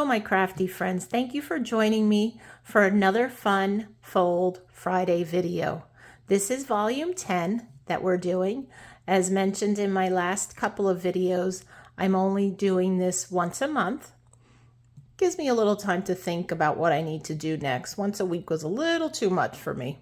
my crafty friends. Thank you for joining me for another fun Fold Friday video. This is volume 10 that we're doing. As mentioned in my last couple of videos, I'm only doing this once a month. Gives me a little time to think about what I need to do next. Once a week was a little too much for me.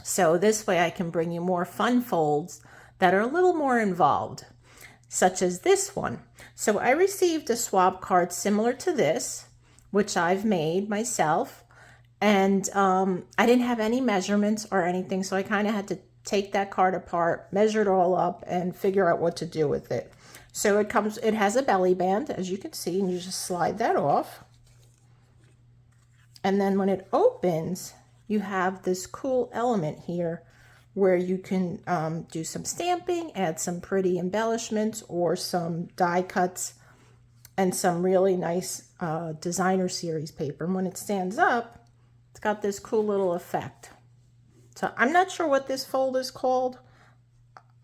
So this way I can bring you more fun folds that are a little more involved, such as this one. So I received a swab card similar to this, which I've made myself, and I didn't have any measurements or anything, so I kind of had to take that card apart, measure it all up, and figure out what to do with it. So it has a belly band, as you can see, and you just slide that off. And then when it opens, you have this cool element here where you can do some stamping, add some pretty embellishments or some die cuts and some really nice designer series paper. And when it stands up, it's got this cool little effect. So I'm not sure what this fold is called.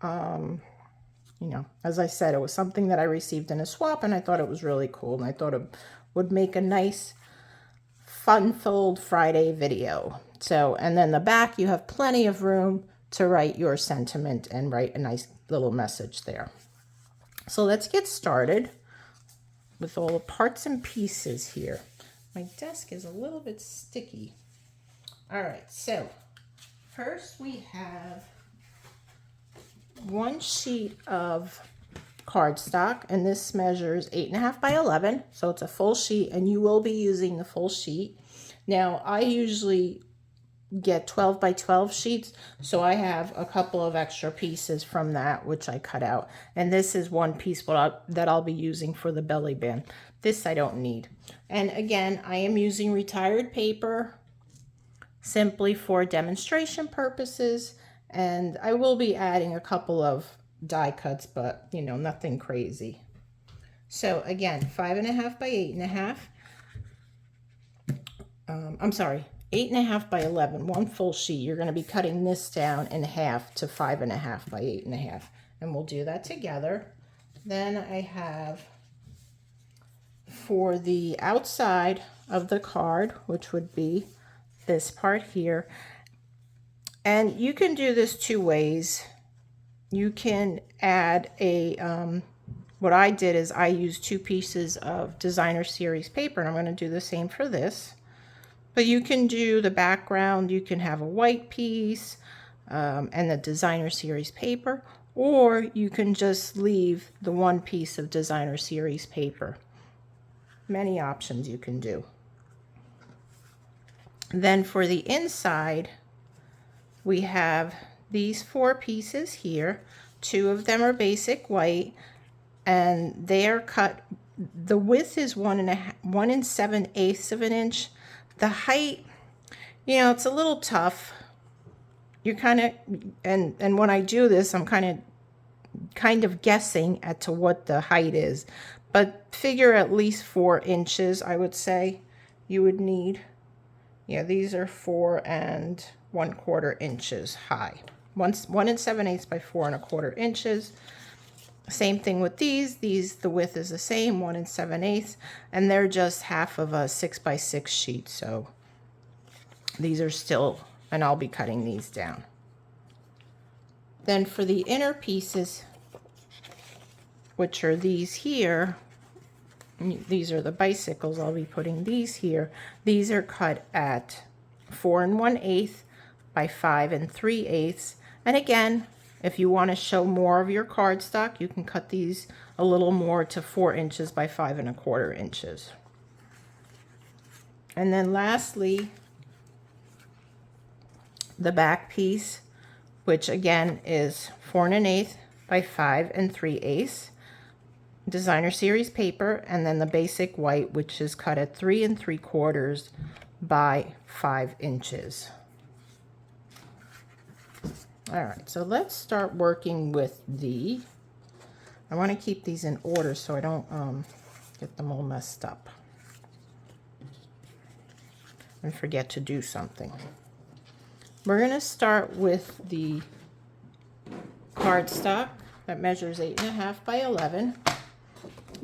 You know, as I said, it was something that I received in a swap and I thought it was really cool. And I thought it would make a nice fun Fold Friday video. So, and then the back, you have plenty of room to write your sentiment and write a nice little message there. So let's get started with all the parts and pieces here. My desk is a little bit sticky. All right, so first we have one sheet of cardstock, and this measures 8.5 by 11, so it's a full sheet, and you will be using the full sheet. Now, I usually get 12 by 12 sheets, so I have a couple of extra pieces from that which I cut out, and this is one piece that I'll be using for the belly band. This I don't need. And again, I am using retired paper simply for demonstration purposes, and I will be adding a couple of die cuts, but you know, nothing crazy. So again, 5.5 by 8.5. I'm sorry, 8.5 by 11, one full sheet. You're going to be cutting this down in half to 5.5 by 8.5, and we'll do that together. Then I have for the outside of the card, which would be this part here, and you can do this two ways. You can add a what I did is I used 2 pieces of designer series paper, and I'm going to do the same for this. But you can do the background, you can have a white piece and the designer series paper, or you can just leave the one piece of designer series paper. Many options you can do. Then for the inside, we have these 4 pieces here. 2 of them are basic white, and they are cut. The width is 1 7/8 of an inch. The height, you know, it's a little tough. You're kind of, and when I do this, I'm kind of guessing as to what the height is, but figure at least 4 inches, I would say you would need. Yeah, these are 4 1/4 inches high. 1 7/8 by 4 1/4 inches. Same thing with these. The width is the same, 1 7/8, and they're just half of a 6 by 6 sheet. So these are still, and I'll be cutting these down. Then for the inner pieces, which are these here, these are the bicycles. I'll be putting these here. These are cut at 4 1/8 by 5 3/8, and again, if you want to show more of your cardstock, you can cut these a little more to 4 inches by 5 1/4 inches. And then lastly, the back piece, which again is 4 1/8 by 5 3/8, designer series paper, and then the basic white, which is cut at 3 3/4 by 5 inches. All right, so let's start working with I want to keep these in order so I don't get them all messed up and forget to do something. We're going to start with the cardstock that measures 8.5 by 11,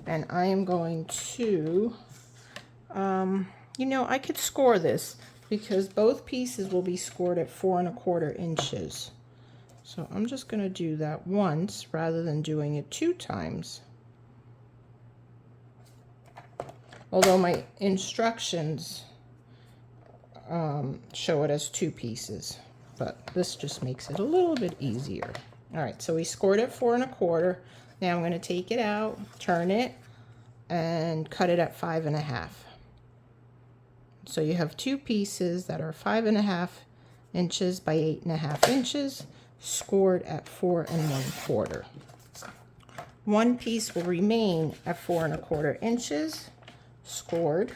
and I am going to You know, I could score this because both pieces will be scored at 4 1/4 inches. So I'm just going to do that once rather than doing it 2 times. Although my instructions show it as 2 pieces, but this just makes it a little bit easier. All right, so we scored at 4 1/4. Now I'm going to take it out, turn it, and cut it at 5 1/2. So you have 2 pieces that are 5 1/2 inches by 8 1/2 inches, scored at 4 1/4. One piece will remain at 4 1/4 inches, scored.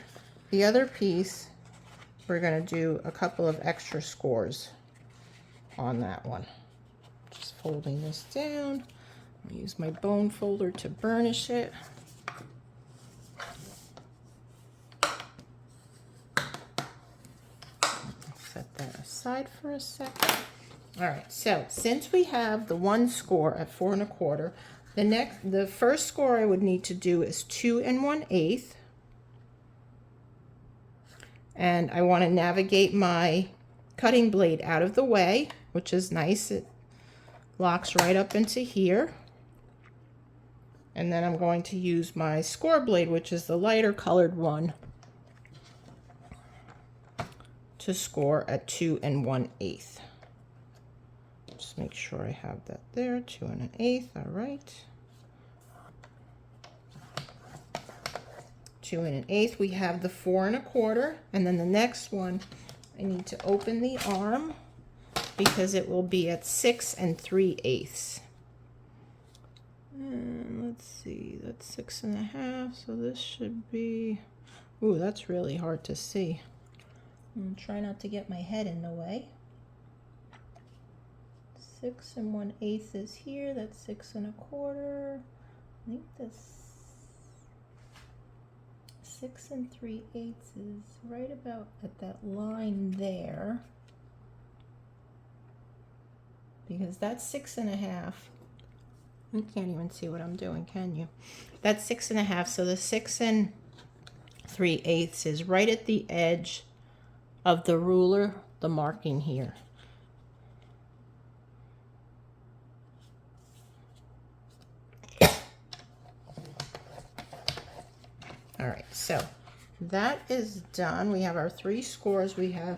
The other piece, we're going to do a couple of extra scores on that one. Just folding this down. I'll use my bone folder to burnish it. Set that aside for a second. All right, so since we have the one score at 4 1/4, the first score I would need to do is 2 1/8. And I want to navigate my cutting blade out of the way, which is nice. It locks right up into here. And then I'm going to use my score blade, which is the lighter colored one, to score at 2 1/8. Just make sure I have that there, 2 1/8, all right. 2 1/8, we have the 4 1/4, and then the next one, I need to open the arm because it will be at 6 3/8. And let's see, that's 6 1/2, so this should be, ooh, that's really hard to see. I'll try not to get my head in the way. 6 1/8 is here, that's 6 1/4. I think that's 6 3/8 is right about at that line there, because that's 6 1/2. You can't even see what I'm doing, can you? That's 6 1/2, so the 6 3/8 is right at the edge of the ruler, the marking here. All right, so that is done. We have our 3 scores. We have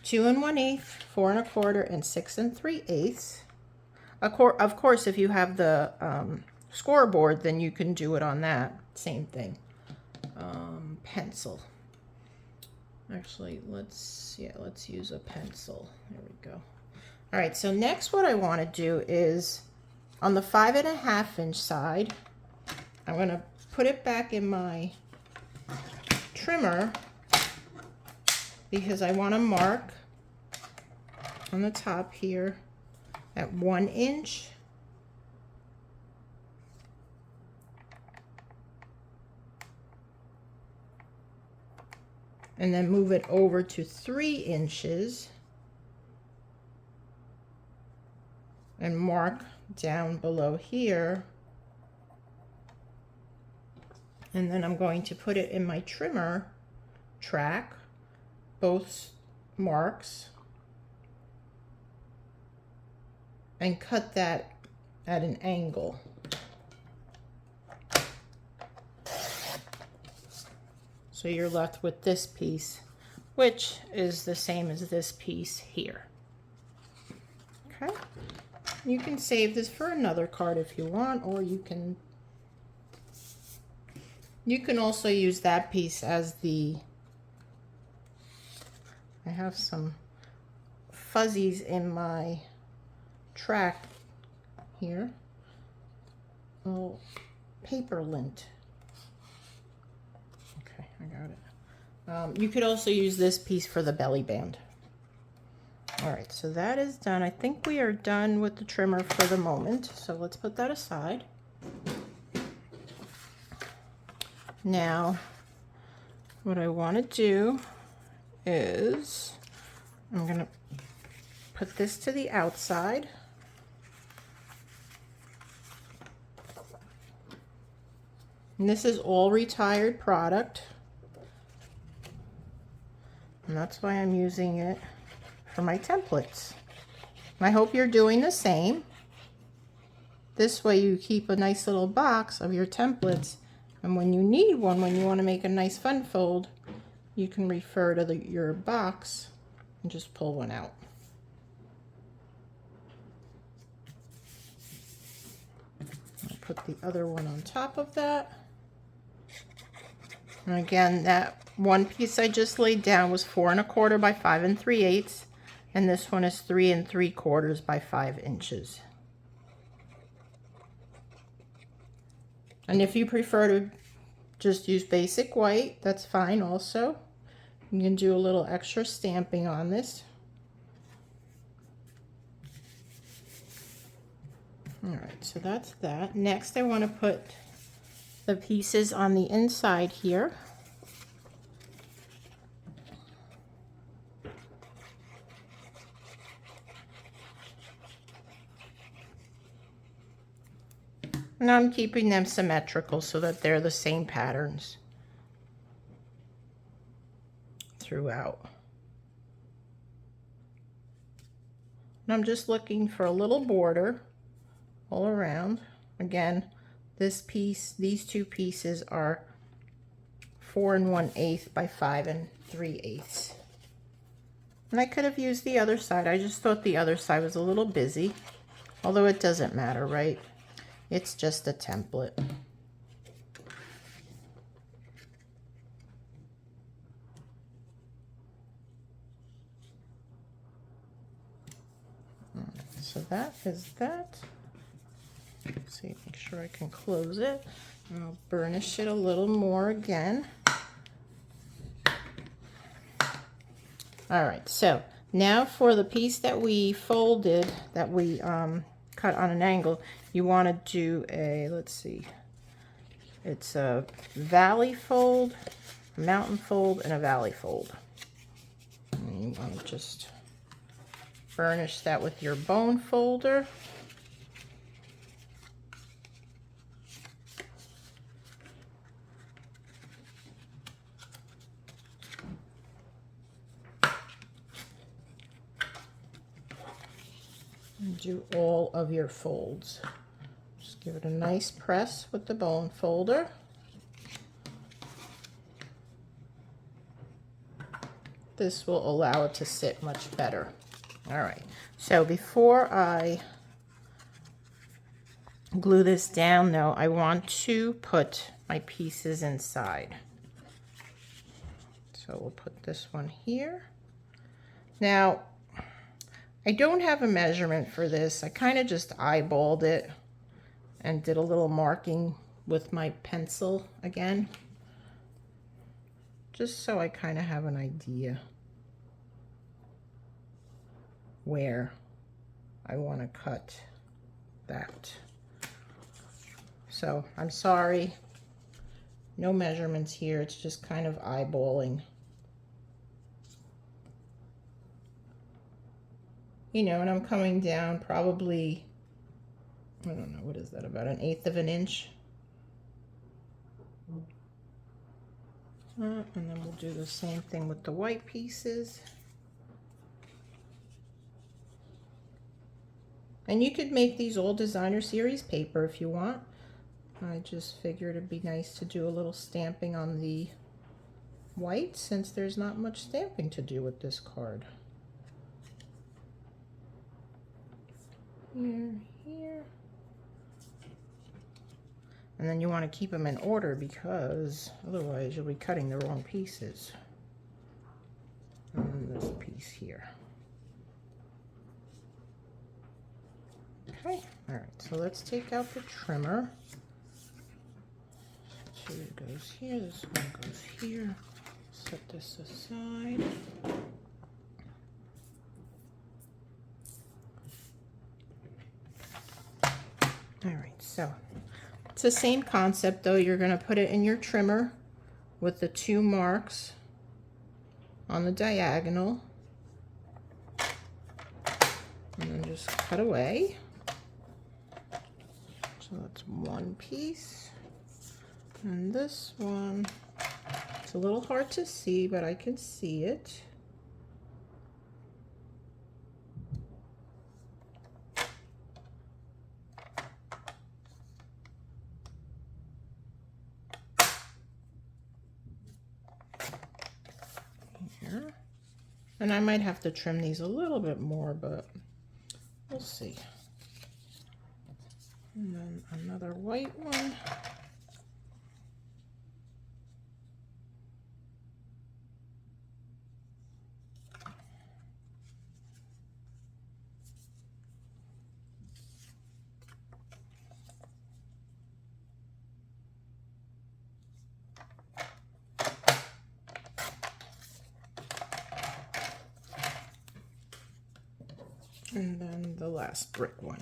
2 1/8, 4 1/4, and 6 3/8. Of course, if you have the scoreboard, then you can do it on that. Same thing. Pencil. Actually, let's use a pencil. There we go. All right, so next what I want to do is on the 5 1/2 inch side, I'm going to put it back in my trimmer because I want to mark on the top here at 1 inch. And then move it over to 3 inches and mark down below here. And then I'm going to put it in my trimmer track, both marks, and cut that at an angle. So you're left with this piece, which is the same as this piece here. Okay, you can save this for another card if you want, or you can also use that piece as the, I have some fuzzies in my track here, little paper lint. Okay, I got it. You could also use this piece for the belly band. All right, so that is done. I think we are done with the trimmer for the moment, so let's put that aside. Now, what I want to do is I'm going to put this to the outside. And this is all retired product. And that's why I'm using it for my templates. I hope you're doing the same. This way you keep a nice little box of your templates, and when you need one, when you want to make a nice fun fold, you can refer to your box and just pull one out. I'll put the other one on top of that. And again, that one piece I just laid down was 4 1/4 by 5 3/8, and this one is 3 3/4 by 5 inches. And if you prefer to just use basic white, that's fine also. You can do a little extra stamping on this. All right, so that's that. Next, I want to put the pieces on the inside here. And I'm keeping them symmetrical so that they're the same patterns throughout. And I'm just looking for a little border all around. Again, this piece, these two pieces are 4 1/8 by 5 3/8. And I could have used the other side. I just thought the other side was a little busy, although it doesn't matter, right? It's just a template. So that is that. Let's see, make sure I can close it. And I'll burnish it a little more again. All right, so now for the piece that we folded, that we cut on an angle, you want to do a, let's see, it's a valley fold, a mountain fold, and a valley fold. And you want to just burnish that with your bone folder. And do all of your folds. Just give it a nice press with the bone folder. This will allow it to sit much better. All right, so before I glue this down though, I want to put my pieces inside. So we'll put this one here. Now, I don't have a measurement for this. I kind of just eyeballed it and did a little marking with my pencil again, just so I kind of have an idea where I want to cut that. So I'm sorry, no measurements here. It's just kind of eyeballing. You know, and I'm coming down probably, I don't know, what is that, about 1/8 of an inch? And then we'll do the same thing with the white pieces. And you could make these all designer series paper if you want. I just figured it'd be nice to do a little stamping on the white, since there's not much stamping to do with this card. Here. And then you want to keep them in order, because otherwise you'll be cutting the wrong pieces. And this piece here. Okay, all right, so let's take out the trimmer. 2 goes here, this one goes here. Set this aside. All right, so it's the same concept though. You're going to put it in your trimmer with the 2 marks on the diagonal, and then just cut away. So that's one piece, and this one, it's a little hard to see, but I can see it. And I might have to trim these a little bit more, but we'll see. And then another white one. And then the last brick one.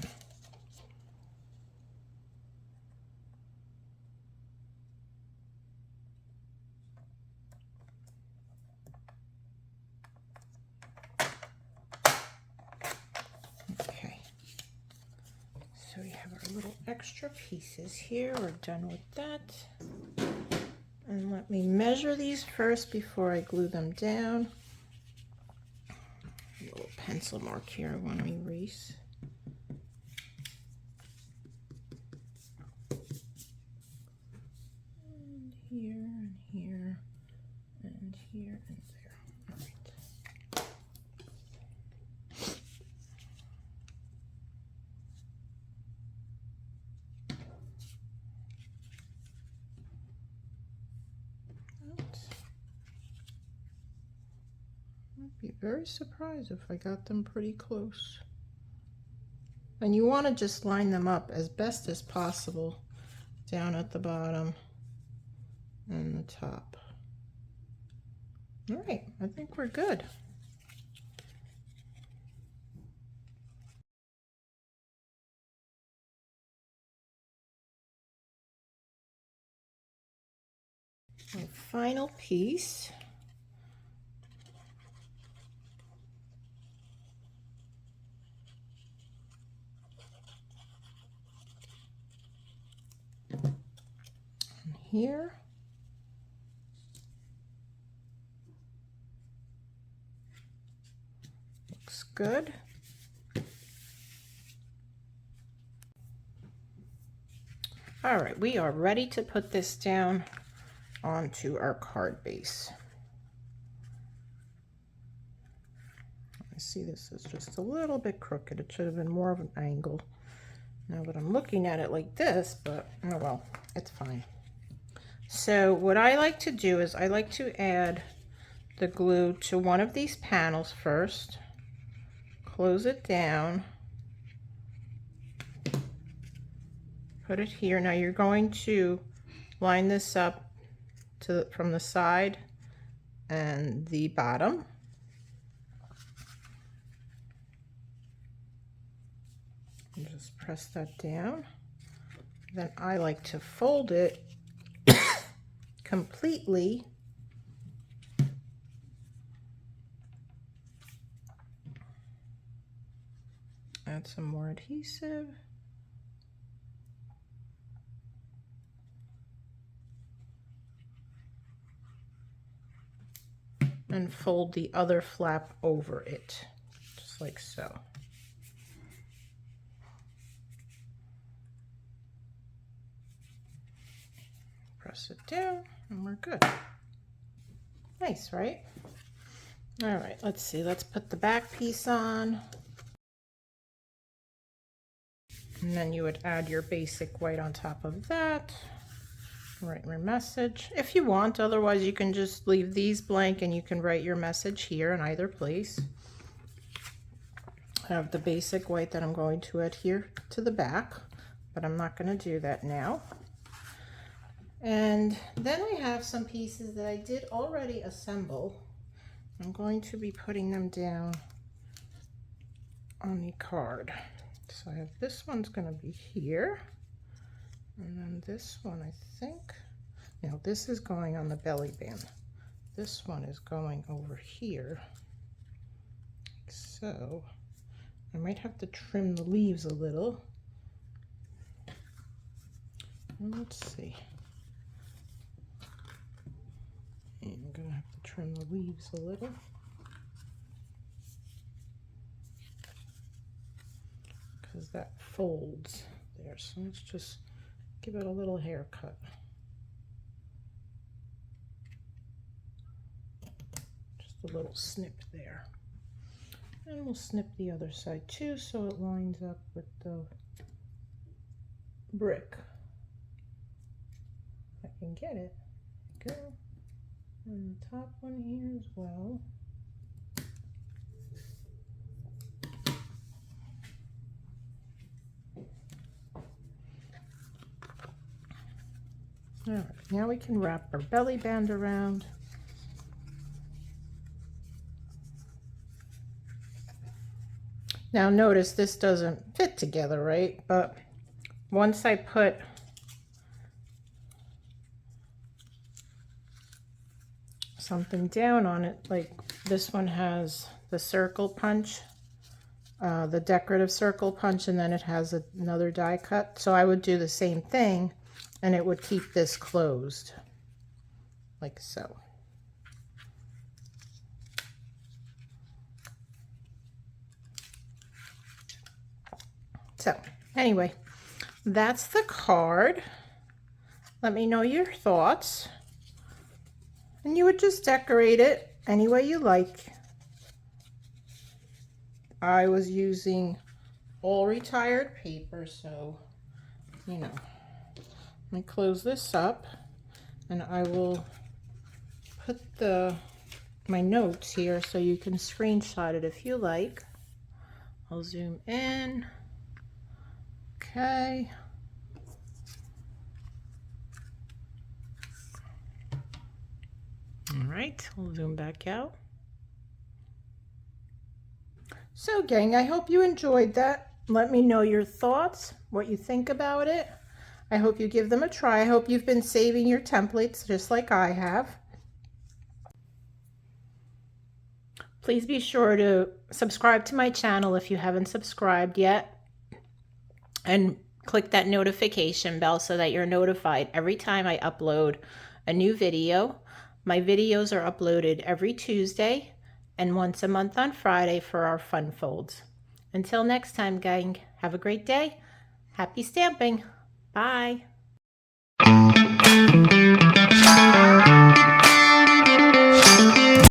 Okay, so we have our little extra pieces here. We're done with that. And let me measure these first before I glue them down. A little pencil mark here I want to erase. And here, and here, and here, and there. All right. I'd be very surprised if I got them pretty close. And you want to just line them up as best as possible down at the bottom and the top. All right, I think we're good. My final piece. And here. Looks good. All right, we are ready to put this down onto our card base. I see this is just a little bit crooked. It should have been more of an angle. Now that I'm looking at it like this, but oh well, it's fine. So what I like to do is I like to add the glue to one of these panels first, close it down, put it here. Now you're going to line this up from the side and the bottom. And just press that down. Then I like to fold it completely add some more adhesive. And fold the other flap over it, just like so. Press it down and we're good. Nice, right? All right, let's see. Let's put the back piece on. And then you would add your basic white on top of that. Write your message if you want, otherwise you can just leave these blank and you can write your message here in either place. I have the basic white that I'm going to adhere to the back, but I'm not going to do that now. And then I have some pieces that I did already assemble. I'm going to be putting them down on the card. So I have this one's going to be here. And then this one, I think, now this is going on the belly band. This one is going over here. Like so. I might have to trim the leaves a little. Let's see. And I'm going to have to trim the leaves a little. Because that folds there. So let's just give it a little haircut. Just a little snip there. And we'll snip the other side too so it lines up with the brick. If I can get it. There we go. And the top one here as well. All right, now we can wrap our belly band around. Now notice this doesn't fit together, right? But once I put something down on it, like this one has the circle punch, the decorative circle punch, and then it has another die cut. So I would do the same thing and it would keep this closed like so. So anyway, that's the card. Let me know your thoughts. And you would just decorate it any way you like. I was using all retired paper, so, you know. Let me close this up and I will put my notes here so you can screenshot it if you like. I'll zoom in. Okay. All right, we'll zoom back out. So gang, I hope you enjoyed that. Let me know your thoughts, what you think about it. I hope you give them a try. I hope you've been saving your templates just like I have. Please be sure to subscribe to my channel if you haven't subscribed yet. And click that notification bell so that you're notified every time I upload a new video. My videos are uploaded every Tuesday and once a month on Friday for our fun folds. Until next time, gang, have a great day. Happy stamping. Bye.